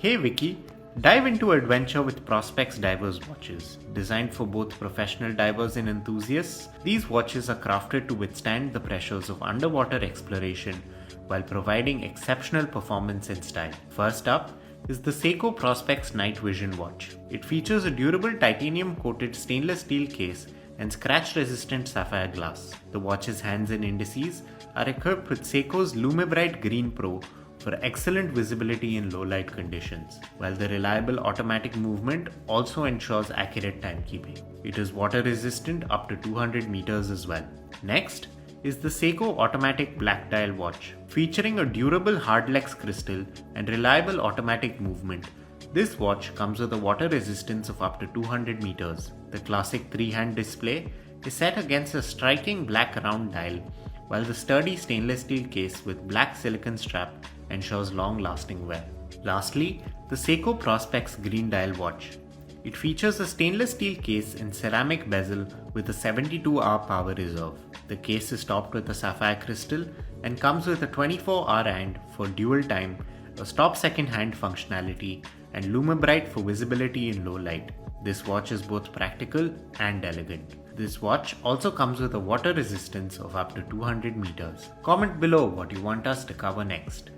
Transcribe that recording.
Hey Vicky, dive into adventure with Prospex Diver's watches. Designed for both professional divers and enthusiasts, these watches are crafted to withstand the pressures of underwater exploration while providing exceptional performance and style. First up is the Seiko Prospex Night Vision watch. It features a durable titanium-coated stainless steel case and scratch-resistant sapphire glass. The watch's hands and indices are equipped with Seiko's Lumibrite Green Pro for excellent visibility in low-light conditions, while the reliable automatic movement also ensures accurate timekeeping. It is water-resistant up to 200 meters as well. Next is the Seiko Automatic Black Dial watch. Featuring a durable Hardlex crystal and reliable automatic movement, this watch comes with a water resistance of up to 200 meters. The classic 3-hand display is set against a striking black round dial, while the sturdy stainless steel case with black silicone strap ensures long-lasting wear. Lastly, the Seiko Prospex Green Dial watch. It features a stainless steel case and ceramic bezel with a 72-hour power reserve. The case is topped with a sapphire crystal and comes with a 24-hour hand for dual time, a stop second hand functionality, and Lumibrite for visibility in low light. This watch is both practical and elegant. This watch also comes with a water resistance of up to 200 meters. Comment below what you want us to cover next.